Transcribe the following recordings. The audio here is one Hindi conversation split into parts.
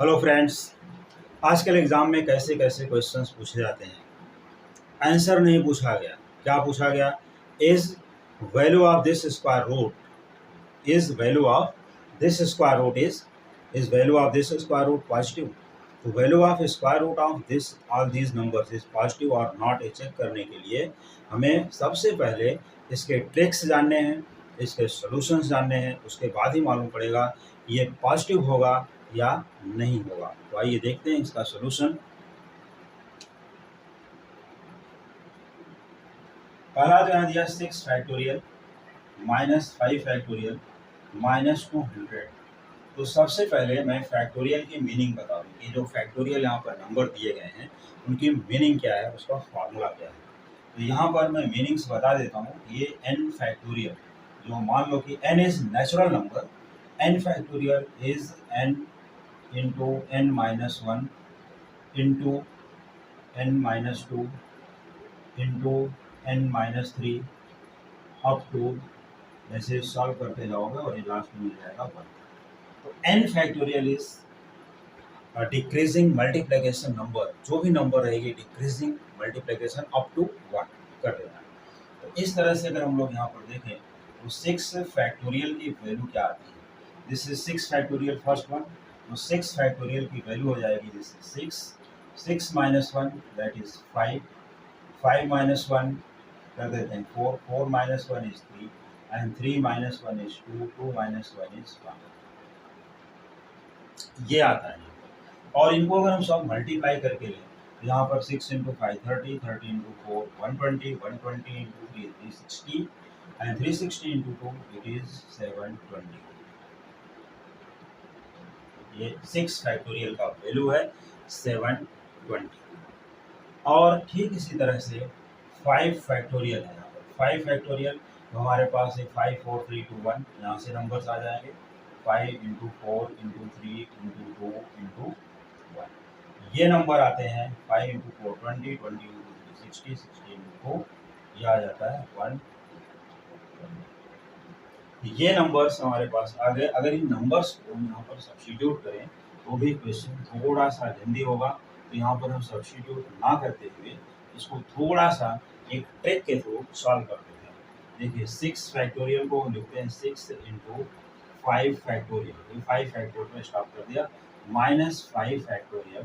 Hello friends. आजकल एग्ज़ाम में कैसे कैसे क्वेश्चंस पूछे जाते हैं। आंसर नहीं पूछा गया। क्या पूछा गया? Is value of this square root is value of this square root is value of this square root positive. तो value of square root of this all these numbers is positive और नॉट ये चेक करने के लिए हमें सबसे पहले इसके ट्रिक्स जानने हैं, इसके सॉल्यूशंस जानने हैं। उसके बाद ही मालूम पड़ेगा ये पॉजिटिव होगा या नहीं होगा। तो आइए देखते हैं इसका सॉल्यूशन। पहला जो है दिया 6 फैक्टोरियल -5 फैक्टोरियल -200। तो सबसे पहले मैं फैक्टोरियल की मीनिंग बता दूँ कि जो फैक्टोरियल यहाँ पर नंबर दिए गए हैं उनकी मीनिंग क्या है, उसका फार्मूला क्या है। तो यहाँ पर मैं मीनिंग्स बता देता हूँ। ये n फैक्टोरियल, जो मान लो कि n is natural number, n factorial is n into n-1 into n-2 into n-3 up to, जैसे सॉल्व करते जाओगे और ये लास्ट में मिल जाएगा 1। तो n factorial is decreasing multiplication number. जो भी नंबर रहेगी डिक्रीजिंग मल्टीप्लिकेशन अप टू 1 कर देना। तो इस तरह से अगर हम लोग यहाँ पर देखें तो 6 फैक्टोरियल की वैल्यू क्या आती है। This is 6 factorial first one. तो 6 फैक्टोरियल की वैल्यू हो जाएगी this is 6 minus 1 that is 5, 5 minus 1 कर देते हैं 4, 4 minus 1 is 3 and 3 minus 1 is 2, 2 minus 1 is 1। ये आता है। और इनको अगर हम सब मल्टीप्लाई करके लें तो यहाँ पर 6 into 5 30, 30 into 4 120, 120 into 3 360 and 360 into 2 it is 720। ये 6 फैक्टोरियल का वैल्यू है 720। और ठीक इसी तरह से 5 फैक्टोरियल है। यहाँ पर 5 फैक्टोरियल तो हमारे पास है 5 4 3 2 1। यहाँ से नंबर्स आ जाएंगे 5 इंटू 4 इंटू 3 इंटू 2 इंटू 1। ये नंबर आते हैं 5 इंटू 4 20, 20 इंटू 3 60, 60 इंटू 4 ये आ जाता है 1। ये नंबर्स हमारे पास आ गए। अगर इन नंबर्स को हम यहाँ पर सब्स्टिट्यूट करें तो भी क्वेश्चन थोड़ा सा लेंदी होगा। तो यहाँ पर हम सब्स्टिट्यूट ना करते हुए इसको थोड़ा सा एक ट्रिक के थ्रू सॉल्व कर देते हैं। देखिए 6 फैक्टोरियल को हम लिखते हैं 6 इंटू 5 फैक्टोरियल। ये 5 फैक्टोरियल स्टॉप कर दिया -5 फैक्टोरियल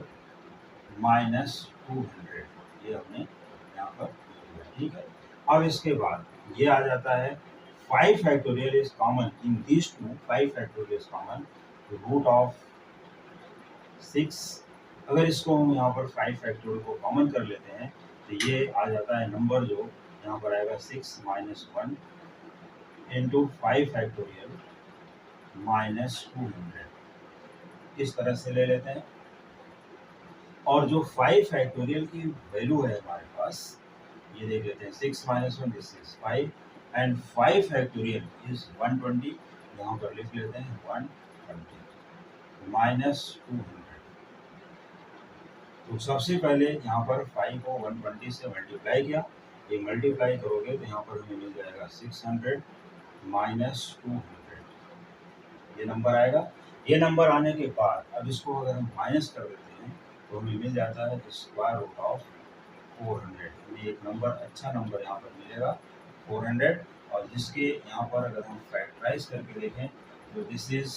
-200। ये हमने यहाँ पर लिया, ठीक है। अब इसके बाद ये आ जाता है 5 factorial is common in this two. 5 factorial is common root of 6। अगर इसको हम यहाँ पर 5 फैक्टोरियल को कॉमन कर लेते हैं तो ये आ जाता है नंबर जो यहाँ पर आएगा 6 माइनस 1 इंटू 5 फैक्टोरियल -200। इस तरह से ले लेते हैं। और जो 5 फैक्टोरियल की वैल्यू है हमारे पास, ये देख लेते हैं 6 minus 1 this is 5 and 5 factorial is 120। यहाँ पर लिख लेते हैं 120 -200। तो सबसे पहले यहाँ पर 5 को 120 से मल्टीप्लाई किया। ये मल्टीप्लाई करोगे तो यहाँ पर हमें मिल जाएगा 600 -200। ये नंबर आएगा। ये नंबर आने के बाद अब इसको अगर हम माइनस कर देते हैं तो हमें मिल जाता है स्क्वायर रूट ऑफ 400। हमें एक नंबर, अच्छा नंबर यहाँ पर मिलेगा 400। और जिसके यहाँ पर अगर हम फैक्टराइज करके देखें तो दिस इज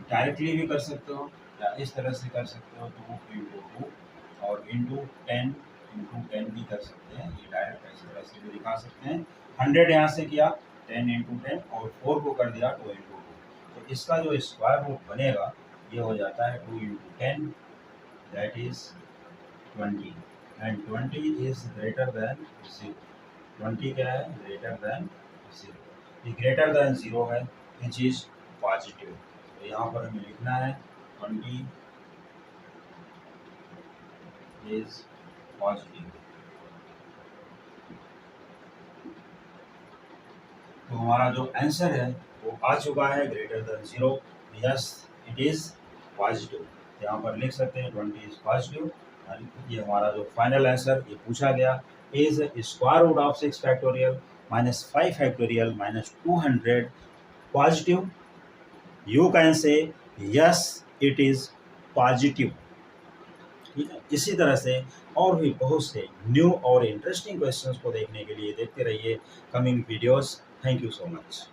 डायरेक्टली भी कर सकते हो या इस तरह से कर सकते हो 2 इंटू 2 और इंटू 10 भी कर सकते हैं। ये डायरेक्ट इस तरह से भी दिखा सकते हैं। 100 यहाँ से किया 10 इंटू 10 और 4 को कर दिया 2 इंटू 2। तो इसका जो स्क्वायर रूट बनेगा ये हो जाता है 2 into 10 that is 20 and 20 is greater than 0। 20 क्या है? Greater than 0। ये ग्रेटर देन 0 है विच इज पॉजिटिव। तो यहाँ पर हमें लिखना है 20 इज पॉजिटिव। तो हमारा जो आंसर है वो आ चुका है greater than 0। Yes it is positive. यहाँ पर लिख सकते हैं 20 इज पॉजिटिव। ये हमारा जो फाइनल आंसर ये पूछा गया is square root of 6 factorial -5 factorial -200 positive. You can say yes it is positive. ठीक है, इसी तरह से और भी बहुत से न्यू और इंटरेस्टिंग क्वेश्चंस को देखने के लिए देखते रहिए coming videos. Thank you so much.